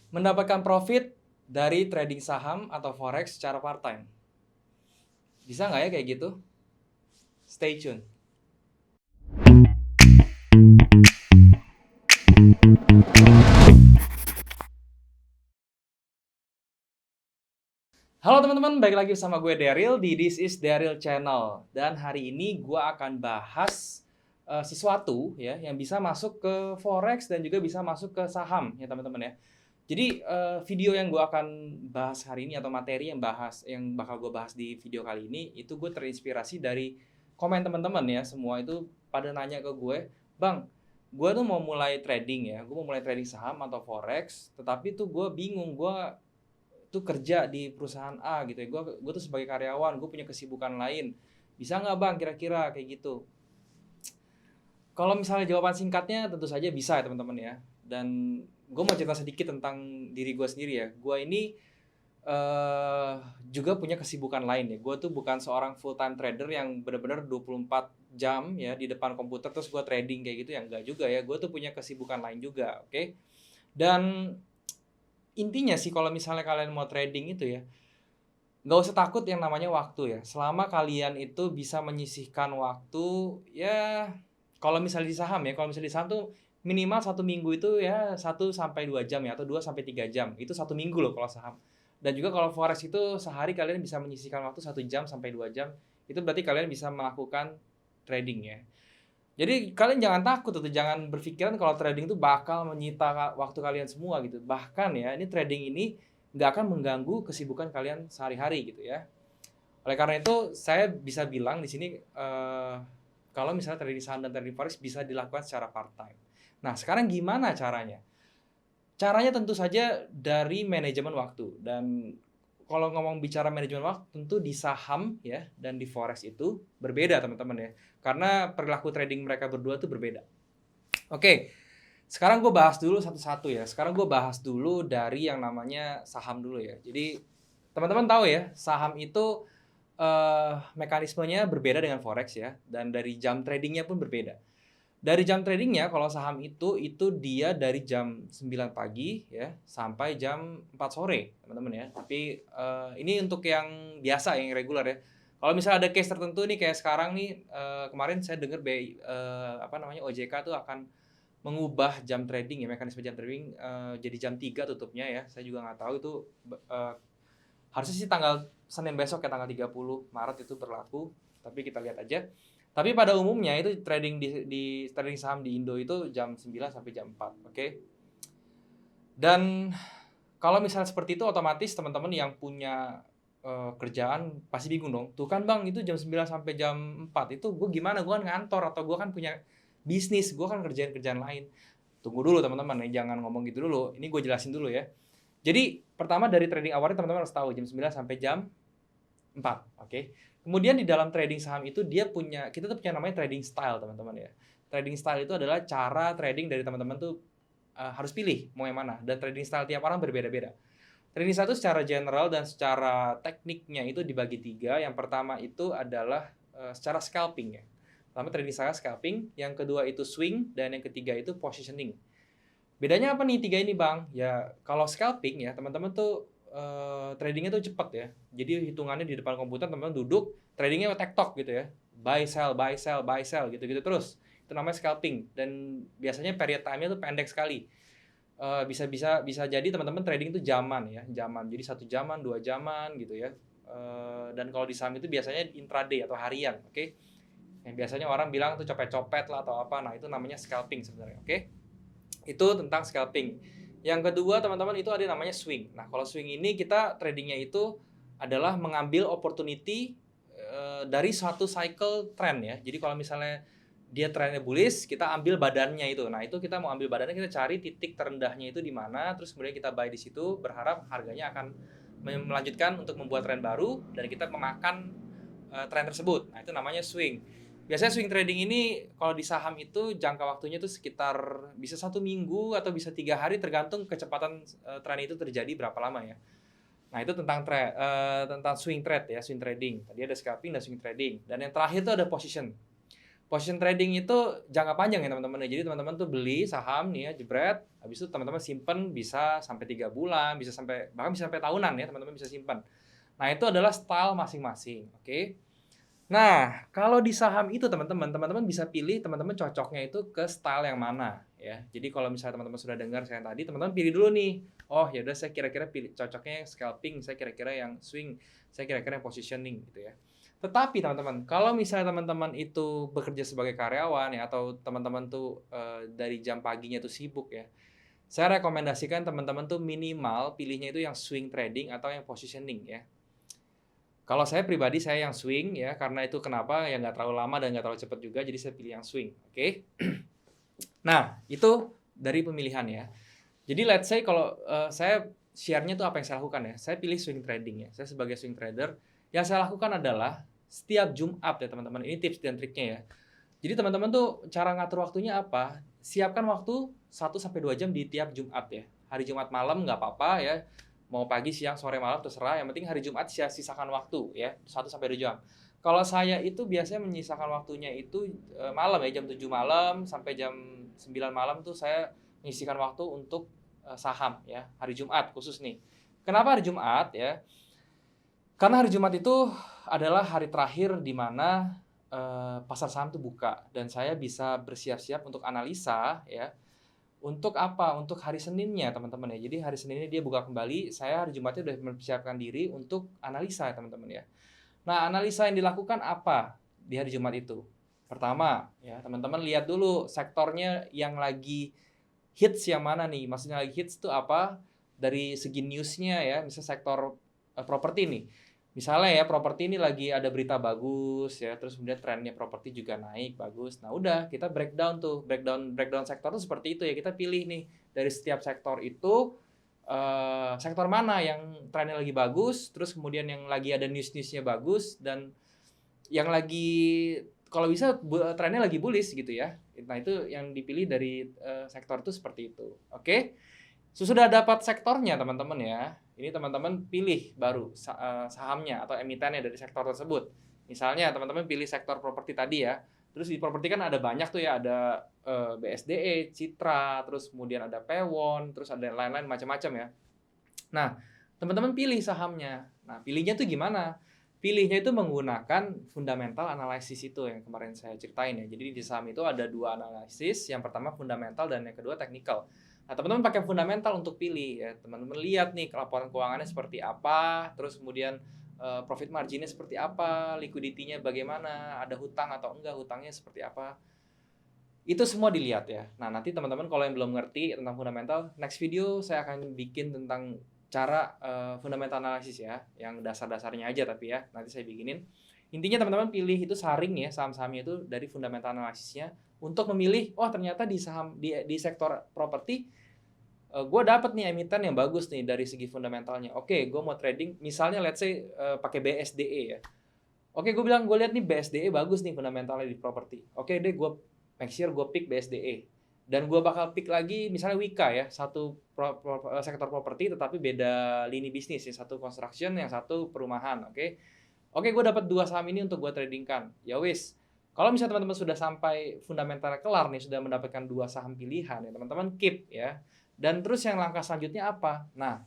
Mendapatkan profit dari trading saham atau forex secara part-time. Bisa nggak ya kayak gitu? Stay tune. Halo teman-teman, balik lagi sama gue Daryl di This is Daryl Channel. Dan hari ini gue akan bahas sesuatu ya yang bisa masuk ke forex dan juga bisa masuk ke saham ya teman-teman ya. Jadi video yang gue akan bahas hari ini atau materi yang bakal gue bahas di video kali ini itu gue terinspirasi dari komen teman-teman ya. Semua itu pada nanya ke gue, "Bang, gue tuh mau mulai trading ya. Gue mau mulai trading saham atau forex, tetapi tuh gue bingung, gue tuh kerja di perusahaan A gitu ya. Gue tuh sebagai karyawan, gue punya kesibukan lain. Bisa nggak bang kira-kira kayak gitu?" Kalau misalnya jawaban singkatnya tentu saja bisa ya teman-teman ya. Dan gue mau cerita sedikit tentang diri gue sendiri ya. Gue ini eh juga punya kesibukan lain ya. Gue tuh bukan seorang full time trader yang benar-benar 24 jam ya di depan komputer terus gue trading kayak gitu ya, enggak juga ya. Gue tuh punya kesibukan lain juga, oke? Dan intinya sih kalau misalnya kalian mau trading itu ya, nggak usah takut yang namanya waktu ya. Selama kalian itu bisa menyisihkan waktu, ya kalau misalnya di saham ya, kalau misalnya di saham tuh minimal 1 minggu itu ya 1 sampai 2 jam ya, atau 2 sampai 3 jam. Itu 1 minggu loh kalau saham. Dan juga kalau forex itu sehari kalian bisa menyisihkan waktu 1 jam sampai 2 jam. Itu berarti kalian bisa melakukan trading ya. Jadi kalian jangan takut atau jangan berpikiran kalau trading itu bakal menyita waktu kalian semua gitu. Bahkan ya, ini trading ini nggak akan mengganggu kesibukan kalian sehari-hari gitu ya. Oleh karena itu, saya bisa bilang di sini kalau misalnya trading saham dan trading forex bisa dilakukan secara part-time. Nah, sekarang gimana caranya? Caranya tentu saja dari manajemen waktu. Dan kalau ngomong bicara manajemen waktu, tentu di saham ya dan di forex itu berbeda teman-teman ya. Karena perilaku trading mereka berdua itu berbeda. Oke, sekarang gue bahas dulu satu-satu ya. Sekarang gue bahas dulu dari yang namanya saham dulu ya. Jadi teman-teman tahu ya, saham itu mekanismenya berbeda dengan forex ya. Dan dari jam tradingnya pun berbeda. Dari jam tradingnya kalau saham itu dia dari jam 9 pagi ya sampai jam 4 sore teman-teman ya. Tapi ini untuk yang biasa yang reguler ya. Kalau misalnya ada case tertentu nih kayak sekarang nih kemarin saya dengar OJK tuh akan mengubah jam trading ya, mekanisme jam trading jadi jam 3 tutupnya ya. Saya juga nggak tahu itu eh, harusnya sih tanggal Senin besok ya, tanggal 30 Maret itu berlaku. Tapi kita lihat aja. Tapi pada umumnya itu trading di trading saham di Indo itu jam 9 sampai jam 4, oke? Dan kalau misalnya seperti itu otomatis teman-teman yang punya kerjaan pasti bingung dong. Tuh kan Bang, itu jam 9 sampai jam 4 itu gue gimana? Gue kan ngantor atau gue kan punya bisnis, gue kan kerjaan kerjaan lain. Tunggu dulu teman-teman, jangan ngomong gitu dulu. Ini gue jelasin dulu ya. Jadi pertama dari trading awalnya teman-teman harus tahu jam 9 sampai jam 4, oke. Kemudian di dalam trading saham itu kita tuh punya namanya trading style teman-teman ya. Trading style itu adalah cara trading dari teman-teman tuh harus pilih mau yang mana. Dan trading style tiap orang berbeda-beda. Trading style itu secara general dan secara tekniknya itu dibagi tiga. Yang pertama itu adalah secara scalping ya. Pertama trading style scalping, yang kedua itu swing, dan yang ketiga itu positioning. Bedanya apa nih tiga ini bang? Ya kalau scalping ya teman-teman tuh tradingnya tuh cepat ya. Jadi hitungannya di depan komputer teman-teman duduk, tradingnya tektok gitu ya. Buy sell, buy sell, buy sell gitu-gitu terus. Itu namanya scalping dan biasanya period time-nya tuh pendek sekali. Bisa jadi teman-teman trading itu jaman ya, jaman. Jadi 1 jaman, 2 jaman gitu ya. Dan kalau di saham itu biasanya intraday atau harian, oke? Yang biasanya orang bilang tuh copet-copet lah atau apa. Nah, itu namanya scalping sebenarnya, oke? Itu tentang scalping. Yang kedua teman-teman itu ada yang namanya swing. Nah kalau swing ini kita tradingnya itu adalah mengambil opportunity dari suatu cycle trend ya. Jadi kalau misalnya dia trennya bullish, kita ambil badannya itu. Nah itu kita mau ambil badannya, kita cari titik terendahnya itu di mana, terus kemudian kita buy di situ, berharap harganya akan melanjutkan untuk membuat tren baru dan kita memakan tren tersebut. Nah itu namanya swing. Biasanya swing trading ini kalau di saham itu jangka waktunya itu sekitar bisa 1 minggu atau bisa 3 hari tergantung kecepatan tren itu terjadi berapa lama ya. Nah itu tentang swing trade ya, swing trading. Tadi ada scalping dan swing trading. Dan yang terakhir itu ada position. Position trading itu jangka panjang ya teman-teman ya. Jadi teman-teman tuh beli saham nih ya, jebret, habis itu teman-teman simpen bisa sampai 3 bulan, bisa sampai bahkan bisa sampai tahunan ya, teman-teman bisa simpan. Nah, itu adalah style masing-masing, oke? Nah, kalau di saham itu teman-teman bisa pilih teman-teman cocoknya itu ke style yang mana ya. Jadi kalau misalnya teman-teman sudah dengar saya tadi, teman-teman pilih dulu nih. Oh, ya udah saya kira-kira pilih cocoknya yang scalping, saya kira-kira yang swing, saya kira-kira yang positioning gitu ya. Tetapi teman-teman, kalau misalnya teman-teman itu bekerja sebagai karyawan ya atau teman-teman tuh dari jam paginya tuh sibuk ya. Saya rekomendasikan teman-teman tuh minimal pilihnya itu yang swing trading atau yang positioning ya. Kalau saya pribadi saya yang swing ya, karena itu kenapa ya nggak terlalu lama dan nggak terlalu cepat juga, jadi saya pilih yang swing, oke? Nah, itu dari pemilihan ya. Jadi let's say kalau saya share-nya tuh apa yang saya lakukan ya, saya pilih swing trading ya. Saya sebagai swing trader, yang saya lakukan adalah setiap Jumat ya teman-teman, ini tips dan triknya ya. Jadi teman-teman tuh cara ngatur waktunya apa? Siapkan waktu 1-2 jam di tiap Jumat ya. Hari Jumat malam nggak apa-apa ya. Mau pagi, siang, sore, malam terserah. Yang penting hari Jumat saya sisakan waktu ya, 1-2 jam. Kalau saya itu biasanya menyisakan waktunya itu malam ya, jam 7 malam sampai jam 9 malam tuh saya menyisihkan waktu untuk saham ya, hari Jumat khusus nih. Kenapa hari Jumat ya? Karena hari Jumat itu adalah hari terakhir di mana pasar saham itu buka dan saya bisa bersiap-siap untuk analisa ya. Untuk apa? Untuk hari Seninnya teman-teman ya. Jadi hari Seninnya dia buka kembali, saya hari Jumatnya udah mempersiapkan diri untuk analisa ya teman-teman ya. Nah, analisa yang dilakukan apa di hari Jumat itu? Pertama, ya teman-teman lihat dulu sektornya yang lagi hits yang mana nih? Maksudnya lagi hits itu apa? Dari segi newsnya ya, misalnya sektor properti nih. Misalnya ya properti ini lagi ada berita bagus ya, terus kemudian trennya properti juga naik bagus. Nah udah kita breakdown tuh, breakdown sektor tuh seperti itu ya. Kita pilih nih dari setiap sektor itu sektor mana yang trennya lagi bagus, terus kemudian yang lagi ada newsnya bagus dan yang lagi kalau bisa trennya lagi bullish gitu ya. Nah itu yang dipilih dari sektor itu seperti itu. Oke. Sesudah dapat sektornya teman-teman ya, ini teman-teman pilih baru sahamnya atau emitennya dari sektor tersebut. Misalnya teman-teman pilih sektor properti tadi ya, terus di properti kan ada banyak tuh ya, ada BSDE, Citra, terus kemudian ada Pewon, terus ada lain-lain macam-macam ya. Nah, teman-teman pilih sahamnya. Nah, pilihnya tuh gimana? Pilihnya itu menggunakan fundamental analysis itu yang kemarin saya ceritain ya. Jadi di saham itu ada 2 analisis, yang pertama fundamental dan yang kedua technical. Nah, teman-teman pakai fundamental untuk pilih ya. Teman-teman lihat nih laporan keuangannya seperti apa, terus kemudian profit marginnya seperti apa, liquidity-nya bagaimana, ada hutang atau enggak, hutangnya seperti apa. Itu semua dilihat ya. Nah, nanti teman-teman kalau yang belum ngerti tentang fundamental, next video saya akan bikin tentang cara fundamental analisis ya, yang dasar-dasarnya aja tapi ya, nanti saya bikinin. Intinya teman-teman pilih itu saring ya, saham-sahamnya itu dari fundamental analisisnya untuk memilih, oh ternyata di saham di sektor properti gue dapet nih emiten yang bagus nih dari segi fundamentalnya. Oke, gue mau trading, misalnya let's say pakai BSDE ya. Oke, gue bilang gue lihat nih BSDE bagus nih fundamentalnya di properti. Oke deh, gue make sure gue pick BSDE. Dan gue bakal pick lagi misalnya Wika ya, satu sektor properti tetapi beda lini bisnis ya, satu construction, yang satu perumahan. Oke, gue dapat 2 saham ini untuk gue tradingkan. Ya wis. Kalau misalnya teman-teman sudah sampai fundamentalnya kelar nih, sudah mendapatkan 2 saham pilihan ya, teman-teman keep ya. Dan terus yang langkah selanjutnya apa? Nah,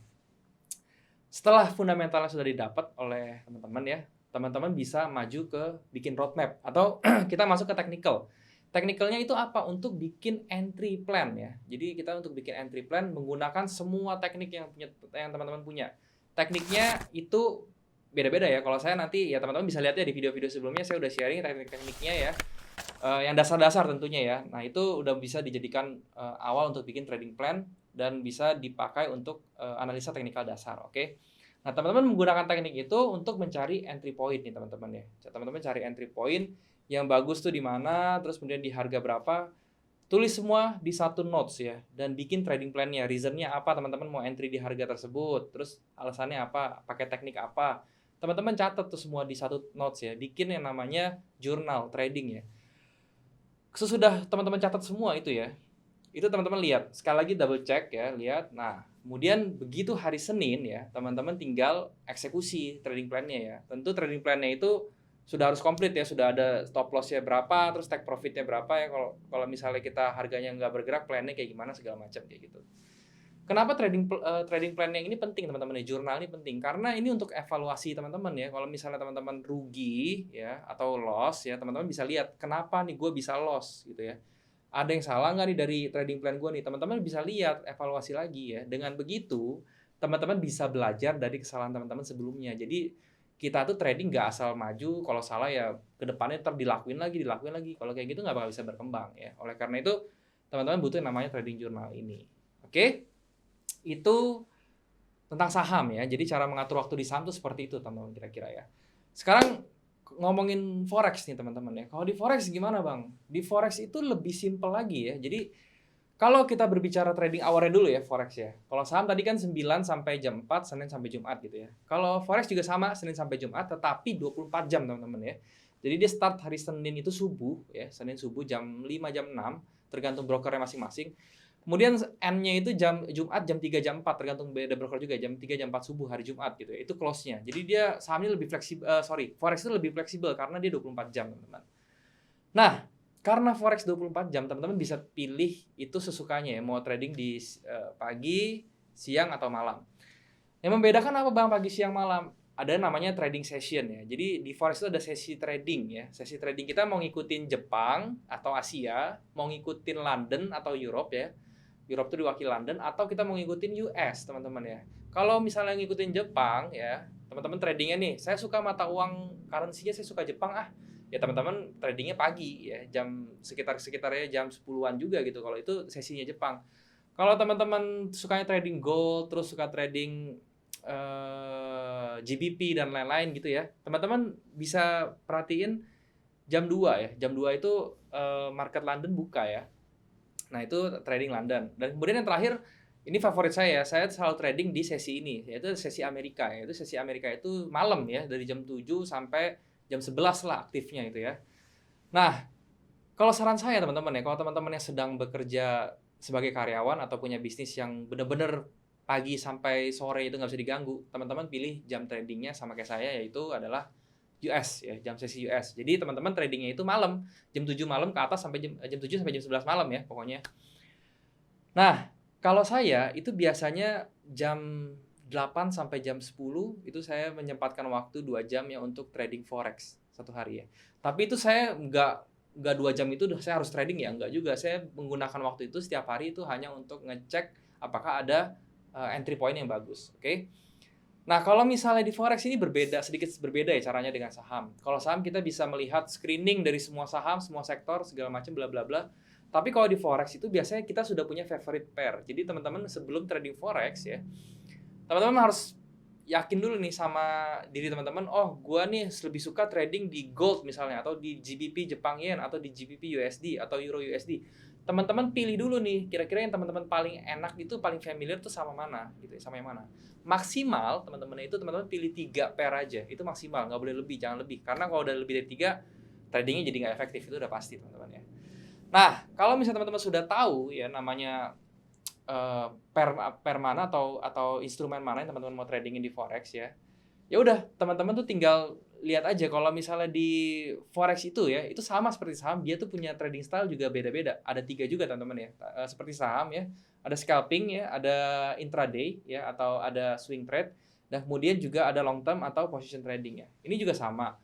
setelah fundamentalnya sudah didapat oleh teman-teman ya, teman-teman bisa maju ke bikin roadmap atau kita masuk ke technical. Technicalnya itu apa? Untuk bikin entry plan ya. Jadi kita untuk bikin entry plan menggunakan semua teknik yang teman-teman punya. Tekniknya itu beda-beda ya. Kalau saya nanti ya teman-teman bisa lihat ya di video-video sebelumnya saya udah sharing teknik-tekniknya ya. Yang dasar-dasar tentunya ya. Nah, itu udah bisa dijadikan awal untuk bikin trading plan dan bisa dipakai untuk analisa teknikal dasar, oke? Nah, teman-teman menggunakan teknik itu untuk mencari entry point nih, teman-teman ya. Teman-teman cari entry point yang bagus tuh di mana, terus kemudian di harga berapa. Tulis semua di satu notes ya dan bikin trading plan-nya. Reason-nya apa teman-teman mau entry di harga tersebut, terus alasannya apa, pakai teknik apa. Teman-teman catat tuh semua di satu notes ya. Bikin yang namanya jurnal trading ya. Sesudah teman-teman catat semua itu ya, itu teman-teman lihat, sekali lagi double check ya, lihat. Nah, kemudian begitu hari Senin ya, teman-teman tinggal eksekusi trading plan-nya ya. Tentu trading plan-nya itu sudah harus komplit ya, sudah ada stop loss-nya berapa, terus take profit-nya berapa ya, kalau misalnya kita harganya nggak bergerak, plan-nya kayak gimana segala macam kayak gitu. Kenapa trading plan yang ini penting teman-teman ya, jurnal ini penting karena ini untuk evaluasi teman-teman ya. Kalau misalnya teman-teman rugi ya atau loss ya, teman-teman bisa lihat kenapa nih gue bisa loss gitu ya. Ada yang salah nggak nih dari trading plan gue nih? Teman-teman bisa lihat, evaluasi lagi ya. Dengan begitu, teman-teman bisa belajar dari kesalahan teman-teman sebelumnya. Jadi kita tuh trading nggak asal maju, kalau salah ya ke depannya ntar dilakuin lagi. Kalau kayak gitu nggak bakal bisa berkembang ya. Oleh karena itu, teman-teman butuh yang namanya trading journal ini. Oke? Itu tentang saham ya. Jadi cara mengatur waktu di saham tuh seperti itu teman-teman kira-kira ya. Sekarang ngomongin forex nih teman-teman ya. Kalau di forex gimana bang? Di forex itu lebih simple lagi ya. Jadi kalau kita berbicara trading hour-nya dulu ya forex ya. Kalau saham tadi kan 9 sampai jam 4, Senin sampai Jumat gitu ya. Kalau forex juga sama Senin sampai Jumat tetapi 24 jam teman-teman ya. Jadi dia start hari Senin itu subuh ya, Senin subuh jam 5 jam 6 tergantung brokernya masing-masing. Kemudian end-nya itu Jumat jam 3 jam 4 tergantung beda broker juga, jam 3 jam 4 subuh hari Jumat gitu ya. Itu close-nya. Jadi dia sahamnya lebih fleksibel, forex itu lebih fleksibel karena dia 24 jam, teman-teman. Nah, karena forex 24 jam, teman-teman bisa pilih itu sesukanya ya, mau trading di pagi, siang atau malam. Yang membedakan apa Bang pagi, siang, malam? Ada namanya trading session ya. Jadi di forex itu ada sesi trading ya. Sesi trading kita mau ngikutin Jepang atau Asia, mau ngikutin London atau Europe ya. Europe itu diwakili London, atau kita mau ngikutin US teman-teman ya. Kalau misalnya ngikutin Jepang ya, teman-teman tradingnya nih, saya suka mata uang currency-nya, saya suka Jepang ya teman-teman tradingnya pagi ya, jam sekitarnya jam 10-an juga gitu kalau itu sesinya Jepang. Kalau teman-teman sukanya trading gold, terus suka trading GBP dan lain-lain gitu ya, teman-teman bisa perhatiin jam 2 ya. Jam 2 itu market London buka ya. Nah, itu trading London. Dan kemudian yang terakhir, ini favorit saya selalu trading di sesi ini, yaitu sesi Amerika. Yaitu sesi Amerika itu malam ya, dari jam 7 sampai jam 11 lah aktifnya itu ya. Nah, kalau saran saya teman-teman ya, kalau teman-teman yang sedang bekerja sebagai karyawan atau punya bisnis yang benar-benar pagi sampai sore itu nggak bisa diganggu, teman-teman pilih jam tradingnya sama kayak saya, yaitu adalah US ya, jam sesi US. Jadi teman-teman tradingnya itu malam, jam 7 malam ke atas sampai jam 7 sampai jam 11 malam ya pokoknya. Nah, kalau saya itu biasanya jam 8 sampai jam 10 itu saya menyempatkan waktu 2 jam ya untuk trading forex satu hari ya. Tapi itu saya nggak 2 jam itu saya harus trading ya, enggak juga. Saya menggunakan waktu itu setiap hari itu hanya untuk ngecek apakah ada entry point yang bagus, oke? Nah, kalau misalnya di forex ini sedikit berbeda ya caranya dengan saham. Kalau saham kita bisa melihat screening dari semua saham, semua sektor, segala macam bla bla bla. Tapi kalau di forex itu biasanya kita sudah punya favorite pair. Jadi teman-teman sebelum trading forex ya, teman-teman harus yakin dulu nih sama diri teman-teman, oh gua nih lebih suka trading di gold misalnya, atau di GBP Jepang Yen, atau di GBP USD, atau Euro USD. Teman-teman pilih dulu nih, kira-kira yang teman-teman paling enak itu, paling familiar tuh sama mana gitu ya, sama yang mana. Maksimal teman-teman itu teman-teman pilih 3 pair aja, itu maksimal, nggak boleh lebih, jangan lebih. Karena kalau udah lebih dari 3, tradingnya jadi nggak efektif, itu udah pasti teman-teman ya. Nah, kalau misalnya teman-teman sudah tahu ya namanya pair mana atau instrumen mana yang teman-teman mau tradingin di forex ya, ya udah teman-teman tuh tinggal lihat aja. Kalau misalnya di forex itu ya, itu sama seperti saham, dia tuh punya trading style juga beda-beda. Ada 3 juga teman-teman ya, seperti saham ya, ada scalping ya, ada intraday ya, atau ada swing trade, dan kemudian juga ada long term atau position trading ya. Ini juga sama.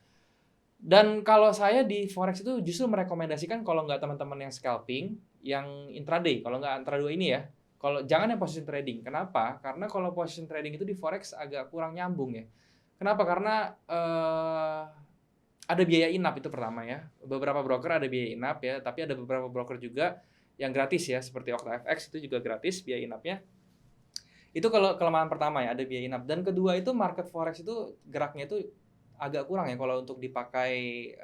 Dan kalau saya di forex itu justru merekomendasikan kalau nggak teman-teman yang scalping, yang intraday. Kalau nggak antara dua ini ya, kalau jangan yang position trading. Kenapa? Karena kalau position trading itu di forex agak kurang nyambung ya. Kenapa? Karena ada biaya in-up itu pertama ya. Beberapa broker ada biaya in-up ya, tapi ada beberapa broker juga yang gratis ya, seperti OctaFX itu juga gratis biaya in-up-nya. Itu kalau kelemahan pertama ya, ada biaya in-up. Dan kedua itu market forex itu geraknya itu agak kurang ya kalau untuk dipakai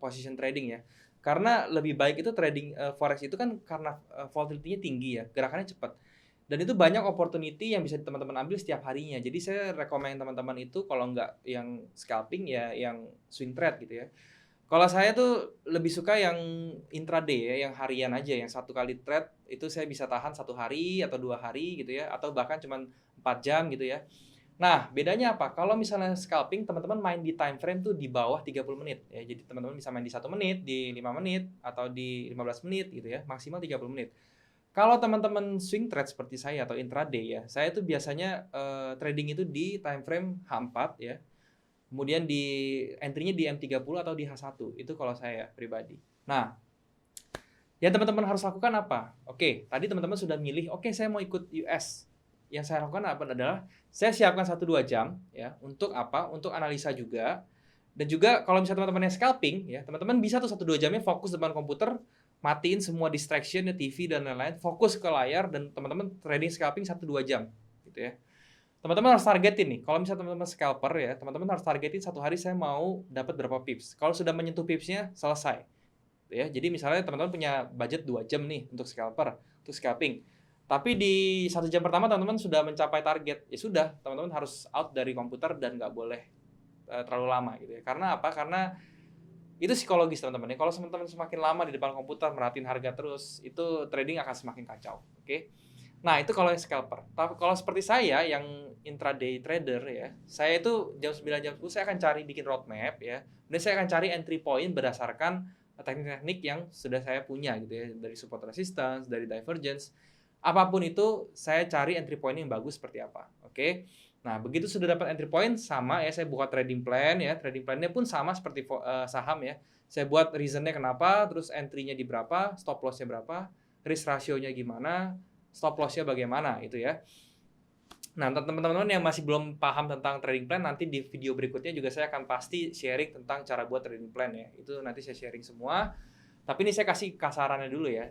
position trading ya. Karena lebih baik itu trading forex itu kan karena volatility-nya tinggi ya, gerakannya cepat. Dan itu banyak opportunity yang bisa teman-teman ambil setiap harinya. Jadi saya rekomend teman-teman itu kalau nggak yang scalping ya yang swing trade gitu ya. Kalau saya tuh lebih suka yang intraday ya, yang harian aja, yang satu kali trade itu saya bisa tahan 1 hari atau 2 hari gitu ya, atau bahkan cuma 4 jam gitu ya. Nah, bedanya apa? Kalau misalnya scalping, teman-teman main di time frame tuh di bawah 30 menit ya. Jadi teman-teman bisa main di 1 menit, di 5 menit, atau di 15 menit gitu ya, maksimal 30 menit. Kalau teman-teman swing trade seperti saya atau intraday ya, saya tuh biasanya trading itu di time frame H4 ya. Kemudian di entry-nya di M30 atau di H1. Itu kalau saya pribadi. Nah, yang teman-teman harus lakukan apa? Oke, tadi teman-teman sudah milih, oke saya mau ikut US. Yang saya lakukan apa adalah saya siapkan 1-2 jam ya untuk apa? Untuk analisa juga. Dan juga kalau misalnya teman-teman yang scalping ya, teman-teman bisa tuh 1-2 jamnya fokus depan komputer, matiin semua distraction ya TV dan lain-lain, fokus ke layar dan teman-teman trading scalping 1-2 jam gitu ya. Teman-teman harus targetin nih. Kalau misalnya teman-teman scalper ya, teman-teman harus targetin satu hari saya mau dapat berapa pips. Kalau sudah menyentuh pipsnya, selesai. Ya, jadi misalnya teman-teman punya budget 2 jam nih untuk scalper, untuk scalping. Tapi di 1 jam pertama teman-teman sudah mencapai target, ya sudah, teman-teman harus out dari komputer dan nggak boleh terlalu lama gitu ya. Karena apa? Karena itu psikologis teman-teman ya. Kalau teman-teman semakin lama di depan komputer merhatiin harga terus, itu trading akan semakin kacau. Oke? Nah, itu kalau yang scalper. Tapi kalau seperti saya yang intraday trader ya, saya itu jam 9 jam 10 saya akan cari bikin roadmap ya. Dan saya akan cari entry point berdasarkan teknik-teknik yang sudah saya punya gitu ya, dari support resistance, dari divergence. Apapun itu saya cari entry point yang bagus seperti apa. Oke. Nah, begitu sudah dapat entry point sama ya saya buat trading plan ya. Trading plan-nya pun sama seperti saham ya. Saya buat reason-nya kenapa, terus entry-nya di berapa, stop loss-nya berapa, risk ratio-nya gimana, stop loss-nya bagaimana itu ya. Nah, teman-teman yang masih belum paham tentang trading plan, nanti di video berikutnya juga saya akan pasti sharing tentang cara buat trading plan ya. Itu nanti saya sharing semua. Tapi ini saya kasih kasarannya dulu ya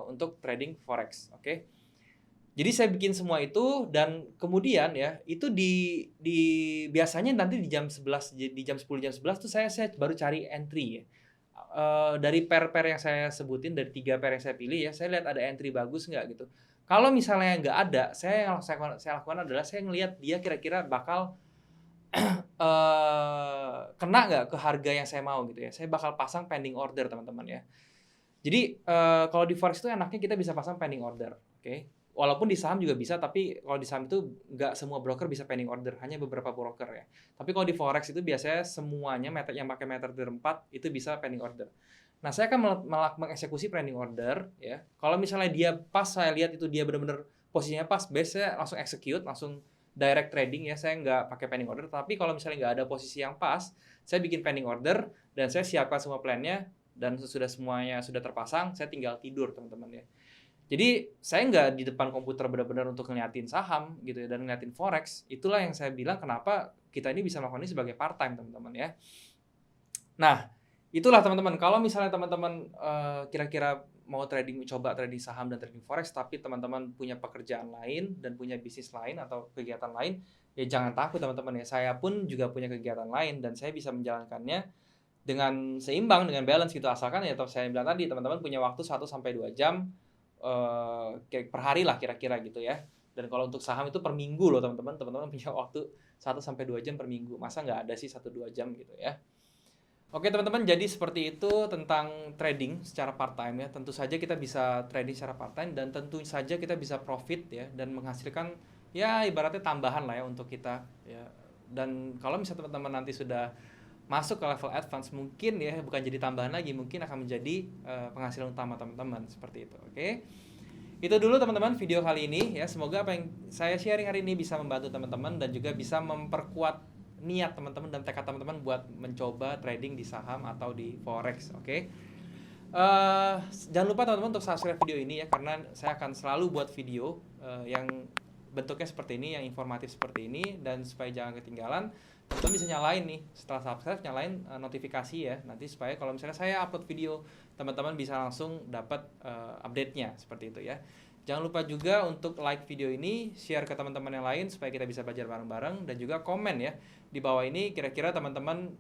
untuk trading forex, oke? Jadi saya bikin semua itu dan kemudian ya itu di biasanya nanti di jam 11 di jam 10 jam 11 tuh saya baru cari entry ya. Dari pair-pair yang saya sebutin, dari 3 pair yang saya pilih ya, saya lihat ada entry bagus nggak gitu. Kalau misalnya nggak ada, saya lakukan adalah saya ngelihat dia kira-kira bakal kena nggak ke harga yang saya mau gitu ya. Saya bakal pasang pending order teman-teman ya. Jadi kalau di forex itu enaknya kita bisa pasang pending order, oke? Walaupun di saham juga bisa, tapi kalau di saham itu nggak semua broker bisa pending order, hanya beberapa broker ya. Tapi kalau di forex itu biasanya semuanya yang pakai MetaTrader 4 itu bisa pending order. Nah, saya akan mengeksekusi pending order ya. Kalau misalnya dia pas, saya lihat itu dia benar-benar posisinya pas, biasanya langsung execute, langsung direct trading ya. Saya nggak pakai pending order, tapi kalau misalnya nggak ada posisi yang pas, saya bikin pending order dan saya siapkan semua plan-nya dan sesudah semuanya sudah terpasang, saya tinggal tidur teman-teman ya. Jadi saya nggak di depan komputer benar-benar untuk ngeliatin saham gitu ya dan ngeliatin forex. Itulah yang saya bilang kenapa kita ini bisa melakukan ini sebagai part time teman-teman ya. Nah, itulah teman-teman. Kalau misalnya teman-teman kira-kira mau coba trading saham dan trading forex, tapi teman-teman punya pekerjaan lain dan punya bisnis lain atau kegiatan lain, ya jangan takut teman-teman ya. Saya pun juga punya kegiatan lain dan saya bisa menjalankannya dengan seimbang, dengan balance gitu. Asalkan ya saya bilang tadi, teman-teman punya waktu 1-2 jam per hari lah kira-kira gitu ya. Dan kalau untuk saham itu per minggu loh teman-teman. Teman-teman punya waktu 1-2 jam per minggu. Masa nggak ada sih 1-2 jam gitu ya. Oke teman-teman, jadi seperti itu tentang trading secara part time ya. Tentu saja kita bisa trading secara part time dan tentu saja kita bisa profit ya dan menghasilkan ya ibaratnya tambahan lah ya untuk kita ya. Dan kalau misalnya teman-teman nanti sudah masuk ke level advance, mungkin ya bukan jadi tambahan lagi, mungkin akan menjadi penghasilan utama teman-teman seperti itu. Oke. Itu dulu teman-teman video kali ini ya. Semoga apa yang saya sharing hari ini bisa membantu teman-teman dan juga bisa memperkuat niat teman-teman dan tekad teman-teman buat mencoba trading di saham atau di forex, oke? Jangan lupa teman-teman untuk subscribe video ini ya, karena saya akan selalu buat video yang bentuknya seperti ini, yang informatif seperti ini, dan supaya jangan ketinggalan, teman-teman bisa nyalain nih setelah subscribe, nyalain notifikasi ya, nanti supaya kalau misalnya saya upload video, teman-teman bisa langsung dapat update-nya seperti itu ya. Jangan lupa juga untuk like video ini, share ke teman-teman yang lain supaya kita bisa belajar bareng-bareng, dan juga komen ya di bawah ini kira-kira teman-teman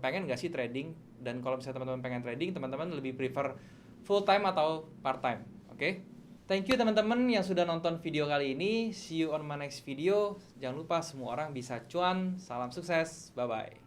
pengen nggak sih trading, dan kalau misalnya teman-teman pengen trading, teman-teman lebih prefer full time atau part time, oke? Thank you teman-teman yang sudah nonton video kali ini. See you on my next video. Jangan lupa semua orang bisa cuan. Salam sukses. Bye bye.